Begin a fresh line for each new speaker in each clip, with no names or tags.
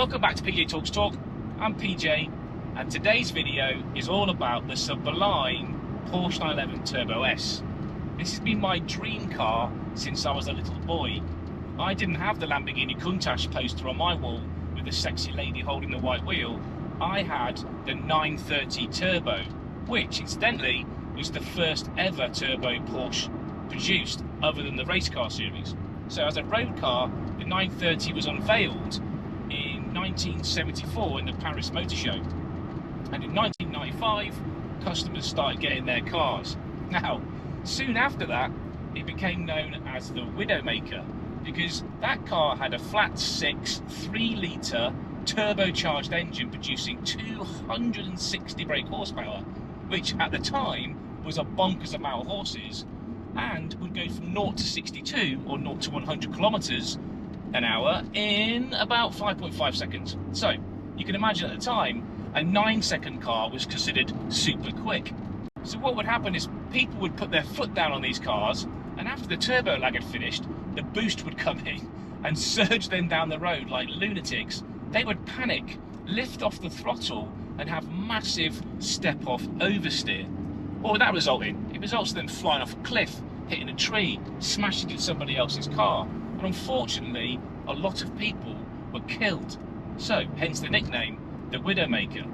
Welcome back to PJ Talks Talk. I'm PJ, and today's video is all about the sublime Porsche 911 Turbo S. This has been my dream car since I was a little boy. I didn't have the Lamborghini Countach poster on my wall with the sexy lady holding the white wheel. I had the 930 Turbo, which incidentally was the first ever turbo Porsche produced other than the race car series. So as a road car, the 930 was unveiled in 1974 in the Paris Motor Show, and in 1995 customers started getting their cars. Now soon after that it became known as the Widowmaker, because that car had a flat 6 3-litre turbocharged engine producing 260 brake horsepower, which at the time was a bonkers amount of horses, and would go from 0 to 62 or 0 to 100 kilometers an hour in about 5.5 seconds. So you can imagine at the time a 9-second car was considered super quick. So what would happen is people would put their foot down on these cars, and after the turbo lag had finished, the boost would come in and surge them down the road like lunatics. They would panic, lift off the throttle and have massive step off oversteer. What would that result in? It results in them flying off a cliff, hitting a tree, smashing into somebody else's car, and unfortunately a lot of people were killed. So hence the nickname, the Widowmaker.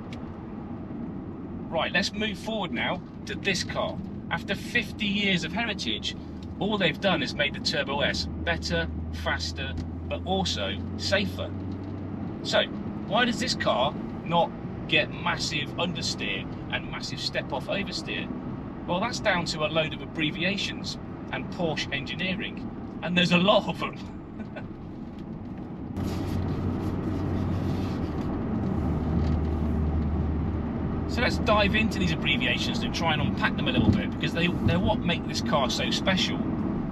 Right, let's move forward now to this car. After 50 years of heritage, all they've done is made the Turbo S better, faster, but also safer. So why does this car not get massive understeer and massive step-off oversteer? Well, that's down to a load of abbreviations and Porsche engineering, and there's a lot of them. So let's dive into these abbreviations and try and unpack them a little bit, because they're what make this car so special.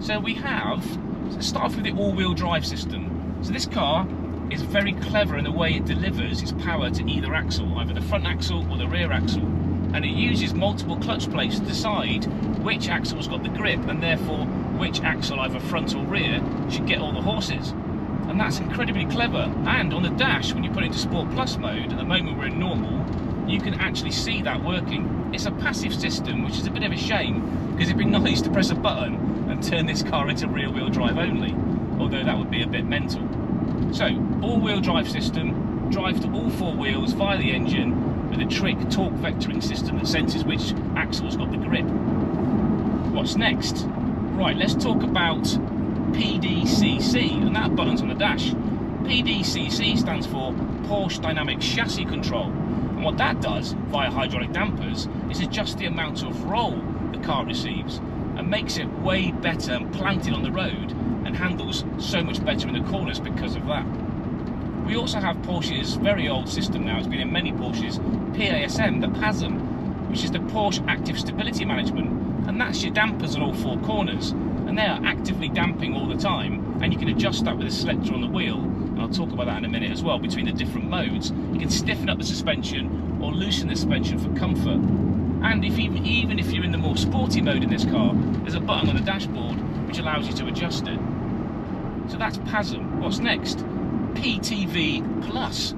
So we have, let's start off with the all-wheel drive system. So this car is very clever in the way it delivers its power to either axle, either the front axle or the rear axle, and it uses multiple clutch plates to decide which axle's got the grip, and therefore which axle, either front or rear, should get all the horses. And that's incredibly clever. And on the dash, when you put it into Sport Plus mode, at the moment we're in normal, you can actually see that working. It's a passive system, which is a bit of a shame, because it'd be nice to press a button and turn this car into rear-wheel drive only, although that would be a bit mental. So, all-wheel drive system, drive to all 4 wheels via the engine with a trick torque vectoring system that senses which axle's got the grip. What's next? Right, let's talk about PDCC, and that button's on the dash. PDCC stands for Porsche Dynamic Chassis Control, and what that does via hydraulic dampers is adjust the amount of roll the car receives and makes it way better and planted on the road, and handles so much better in the corners because of that. We also have Porsche's very old system now, it's been in many Porsches, PASM, the PASM, which is the Porsche Active Stability Management, and that's your dampers on all 4 corners, and they are actively damping all the time, and you can adjust that with a selector on the wheel, and I'll talk about that in a minute as well, between the different modes. You can stiffen up the suspension or loosen the suspension for comfort. And even if you're in the more sporty mode in this car, there's a button on the dashboard which allows you to adjust it. So that's PASM. What's next? PTV Plus,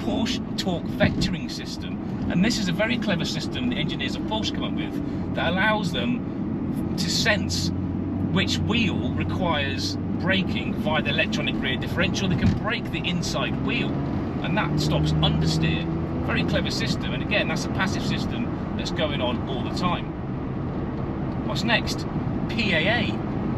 Porsche Torque Vectoring System. And this is a very clever system the engineers of Porsche come up with that allows them to sense which wheel requires braking via the electronic rear differential. They can brake the inside wheel, and that stops understeer. Very clever system, and again, that's a passive system that's going on all the time. What's next? PAA.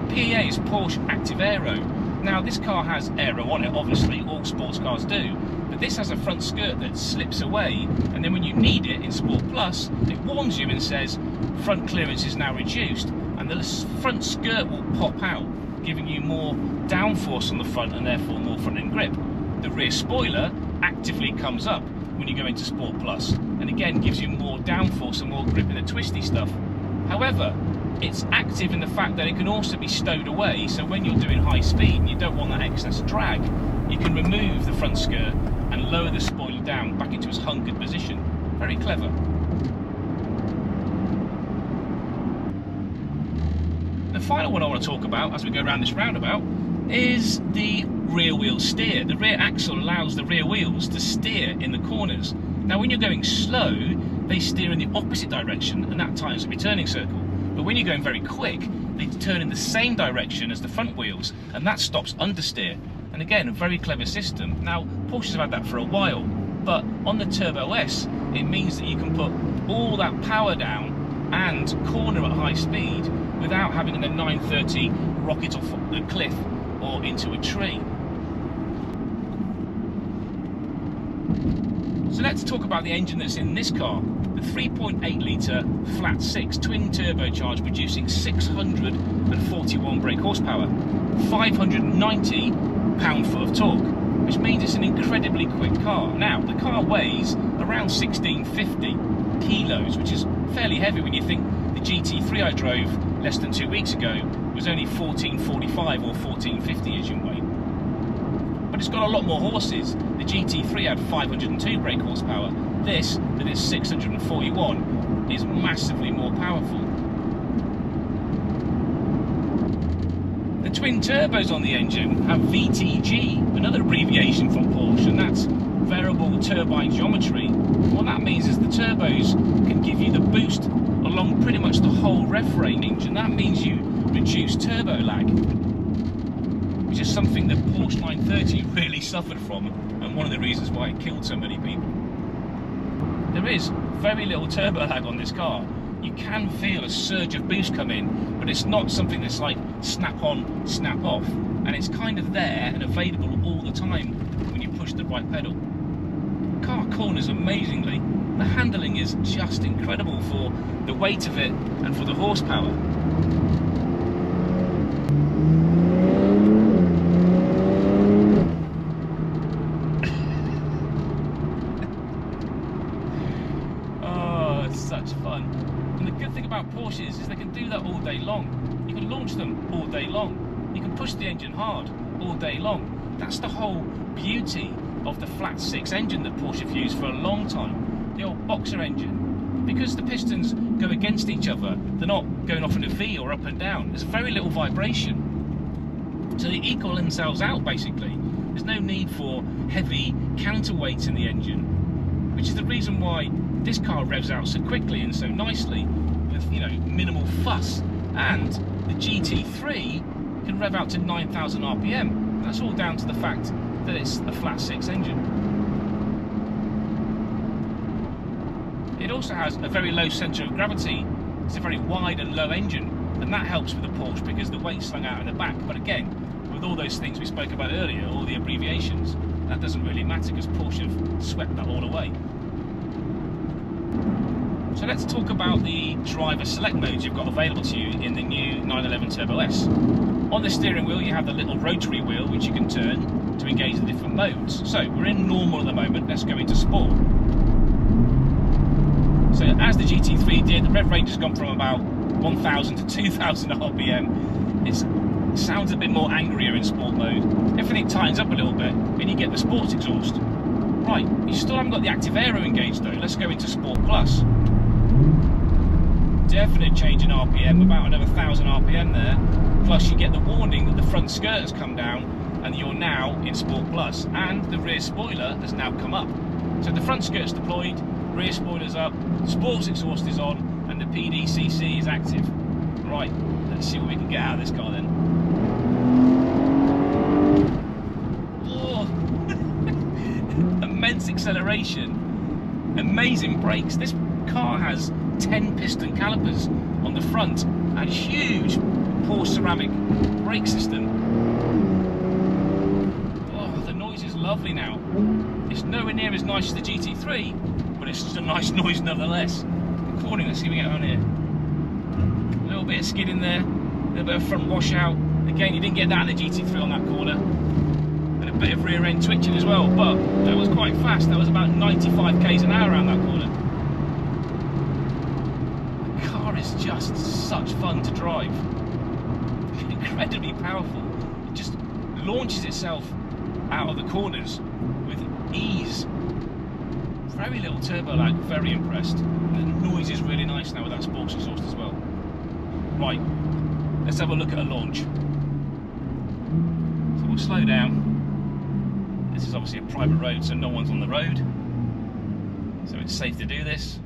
PAA is Porsche Active Aero. Now this car has aero on it, obviously, all sports cars do, but this has a front skirt that slips away, and then when you need it in Sport Plus, it warns you and says front clearance is now reduced, and the front skirt will pop out, giving you more downforce on the front and therefore more front end grip. The rear spoiler actively comes up when you go into Sport Plus, and again gives you more downforce and more grip in the twisty stuff. However, it's active in the fact that it can also be stowed away, so when you're doing high speed and you don't want that excess drag, you can remove the front skirt and lower the spoiler down back into its hunkered position. Very clever. The final one I want to talk about as we go around this roundabout is the rear wheel steer. The rear axle allows the rear wheels to steer in the corners. Now when you're going slow, they steer in the opposite direction, and that tightens up your turning circle. But when you're going very quick, they turn in the same direction as the front wheels, and that stops understeer. And again, a very clever system. Now, Porsches have had that for a while, but on the Turbo S, it means that you can put all that power down and corner at high speed without having a 930 rocket off the cliff or into a tree. So let's talk about the engine that's in this car. The 3.8 litre flat 6 twin turbocharged, producing 641 brake horsepower, 590 pound-foot of torque, which means it's an incredibly quick car. Now, the car weighs around 1650 kilos, which is fairly heavy when you think the GT3 I drove less than 2 weeks ago was only 1445 or 1450 engine weight. But it's got a lot more horses. The GT3 had 502 brake horsepower. This, with its 641, is massively more powerful. The twin turbos on the engine have VTG, another abbreviation from Porsche, and that's variable turbine geometry. What that means is the turbos can give you the boost along pretty much the whole ref range, and that means you reduce turbo lag, which is something that Porsche 930 really suffered from, and one of the reasons why it killed so many people. There is very little turbo lag on this car. You can feel a surge of boost come in, but it's not something that's like snap on, snap off, and it's kind of there and available all the time when you push the right pedal. The car corners amazingly. The handling is just incredible for the weight of it and for the horsepower. Such fun. And the good thing about Porsches is they can do that all day long. You can launch them all day long. You can push the engine hard all day long. That's the whole beauty of the flat 6 engine that Porsche have used for a long time, the old boxer engine. Because the pistons go against each other, they're not going off in a V or up and down. There's very little vibration. So they equal themselves out basically. There's no need for heavy counterweights in the engine, which is the reason why this car revs out so quickly and so nicely with, you know, minimal fuss. And the GT3 can rev out to 9,000 RPM. And that's all down to the fact that it's a flat 6 engine. It also has a very low centre of gravity. It's a very wide and low engine, and that helps with the Porsche because the weight's slung out in the back. But again, with all those things we spoke about earlier, all the abbreviations, that doesn't really matter because Porsche have swept that all away. So let's talk about the driver select modes you've got available to you in the new 911 Turbo S. On the steering wheel you have the little rotary wheel which you can turn to engage the different modes. So we're in normal at the moment, let's go into sport. So as the GT3 did, the rev range has gone from about 1,000 to 2,000 RPM. It sounds a bit more angrier in sport mode. Everything tightens up a little bit and you get the sports exhaust. Right, you still haven't got the active aero engaged though. Let's go into Sport Plus. Definite change in RPM, about another 1,000 RPM there. Plus you get the warning that the front skirt has come down and you're now in Sport Plus. And the rear spoiler has now come up. So the front skirt's deployed, rear spoiler's up, sports exhaust is on, and the PDCC is active. Right, let's see what we can get out of this car then. Immense acceleration, amazing brakes. This car has 10 piston calipers on the front and huge Porsche ceramic brake system. Oh, the noise is lovely now. It's nowhere near as nice as the GT3, but it's just a nice noise nonetheless. Recording, let's see what we get on here. A little bit of skid in there, a little bit of front washout. Again, you didn't get that in the GT3 on that corner. And a bit of rear end twitching as well, but that was quite fast. That was about 95 k's an hour around that corner. The car is just such fun to drive. Incredibly powerful. It just launches itself out of the corners with ease. Very little turbo lag, very impressed. And the noise is really nice now with that sports exhaust as well. Right, let's have a look at a launch. slow down. This is obviously a private road, so no one's on the road, so it's safe to do this.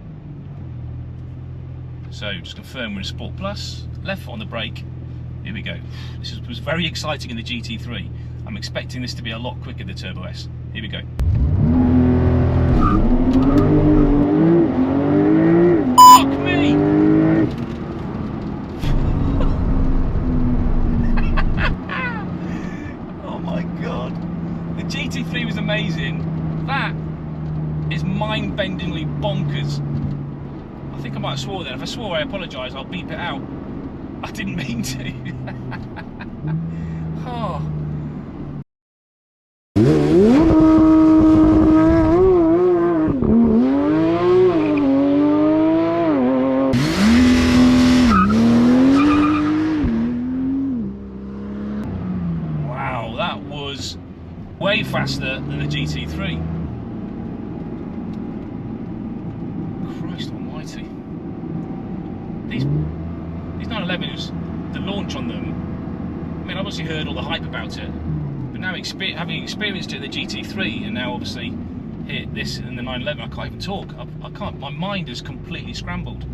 So just confirm we're in Sport Plus, left foot on the brake. Here we go. This was very exciting in the GT3. I'm expecting this to be a lot quicker than the Turbo S. Here we go. Fuck me! Oh my god. The GT3 was amazing. That is mind-bendingly bonkers. I think I might have swore then. If I swore, I apologise. I'll beep it out. I didn't mean to. Oh. Wow, that was way faster than the GT3. Christ almighty. These 911s, the launch on them, I mean, I obviously heard all the hype about it, but now having experienced it in the GT3 and now obviously hit this in the 911, I can't even talk. I can't, my mind is completely scrambled.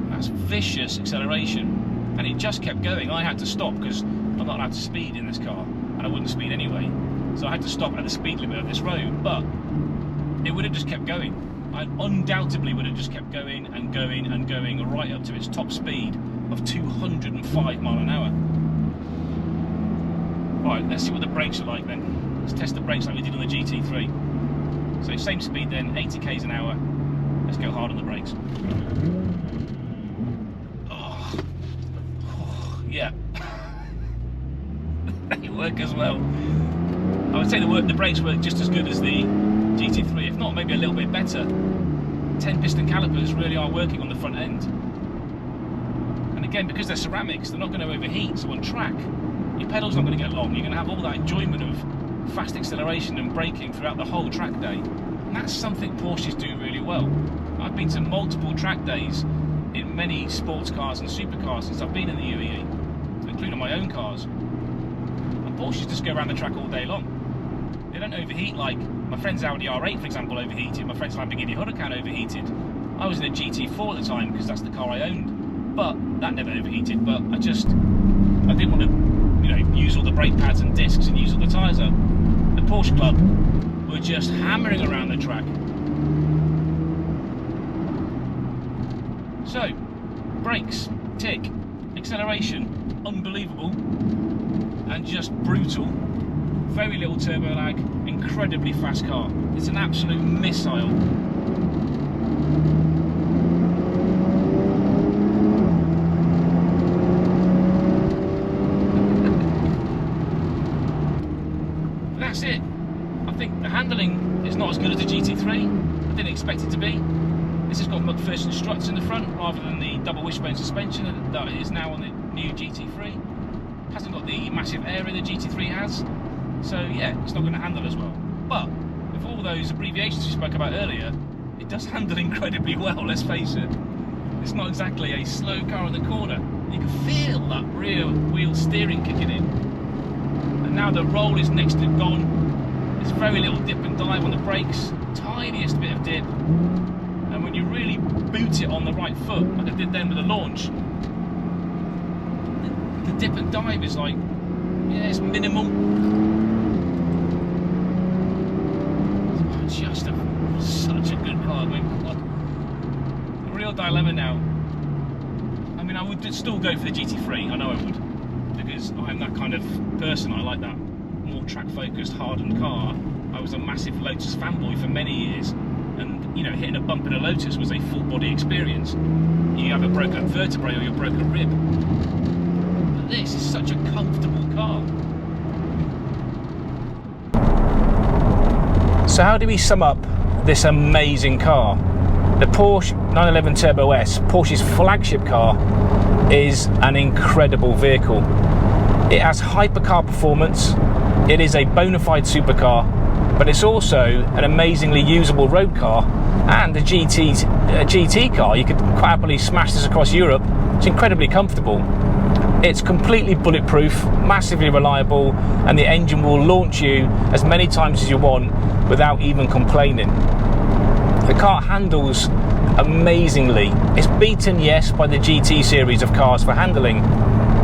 That's vicious acceleration, and it just kept going. I had to stop because I'm not allowed to speed in this car, and I wouldn't speed anyway, so I had to stop at the speed limit of this road, but it would have just kept going. I undoubtedly would have just kept going and going and going right up to its top speed of 205 miles an hour. Right, let's see what the brakes are like then. Let's test the brakes like we did on the GT3. So same speed then, 80 k's an hour. Let's go hard on the brakes. Oh, yeah. They work as well. I would say the brakes work just as good as the GT3, if not maybe a little bit better. 10 piston calipers really are working on the front end. And again, because they're ceramics, they're not going to overheat, so on track, your pedal's not going to get long. You're going to have all that enjoyment of fast acceleration and braking throughout the whole track day. And that's something Porsches do really well. I've been to multiple track days in many sports cars and supercars since I've been in the UAE, including my own cars. And Porsches just go around the track all day long. They don't overheat like my friend's Audi R8, for example, overheated. My friend's Lamborghini Huracan overheated. I was in a GT4 at the time because that's the car I owned, but that never overheated. But I didn't want to, you know, use all the brake pads and discs and use all the tyres up. The Porsche Club were just hammering around the track. So, brakes, tick, acceleration, unbelievable, and just brutal. Very little turbo lag, incredibly fast car. It's an absolute missile. That's it. I think the handling is not as good as the GT3. I didn't expect it to be. This has got McPherson struts in the front rather than the double wishbone suspension that it is now on the new GT3. Hasn't got the massive area the GT3 has. So yeah, it's not going to handle as well. But with all those abbreviations we spoke about earlier, it does handle incredibly well, let's face it. It's not exactly a slow car in the corner. You can feel that rear wheel steering kicking in. And now the roll is next to gone. There's very little dip and dive on the brakes, tiniest bit of dip. And when you really boot it on the right foot, like I did then with the launch, the dip and dive is like, yeah, it's minimal. Just such a good car. I mean, what a real dilemma now. I mean, I would still go for the GT3. I know I would, because I'm that kind of person. I like that more track-focused, hardened car. I was a massive Lotus fanboy for many years, and you know, hitting a bump in a Lotus was a full-body experience. You have a broken vertebrae or you broke a rib. But this is such a comfortable car. So how do we sum up this amazing car? The Porsche 911 Turbo S, Porsche's flagship car, is an incredible vehicle. It has hypercar performance, it is a bona fide supercar, but it's also an amazingly usable road car and a GT car. You could quite happily smash this across Europe. It's incredibly comfortable. It's completely bulletproof, massively reliable, and the engine will launch you as many times as you want without even complaining. The car handles amazingly. It's beaten, yes, by the GT series of cars for handling,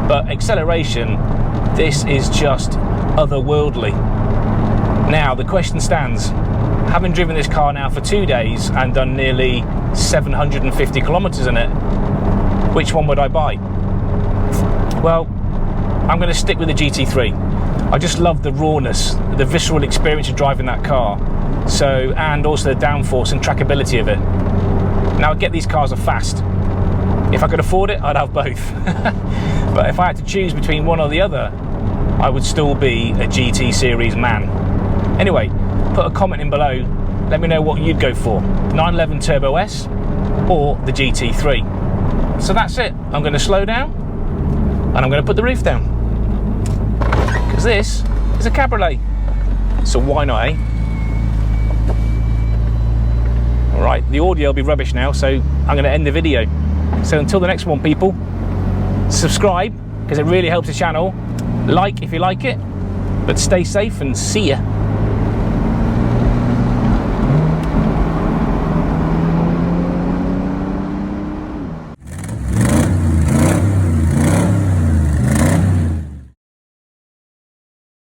but acceleration, this is just otherworldly. Now, the question stands, having driven this car now for 2 days and done nearly 750 kilometers in it, which one would I buy? Well, I'm going to stick with the GT3. I just love the rawness, the visceral experience of driving that car. So, and also the downforce and trackability of it. Now, I get these cars are fast. If I could afford it, I'd have both. But if I had to choose between one or the other, I would still be a GT series man. Anyway, put a comment in below. Let me know what you'd go for, 911 Turbo S or the GT3. So that's it. I'm going to slow down and I'm going to put the roof down. Because this is a cabriolet. So why not, eh? Alright, the audio will be rubbish now, so I'm going to end the video. So until the next one, people, subscribe, because it really helps the channel. Like if you like it, but stay safe and see ya.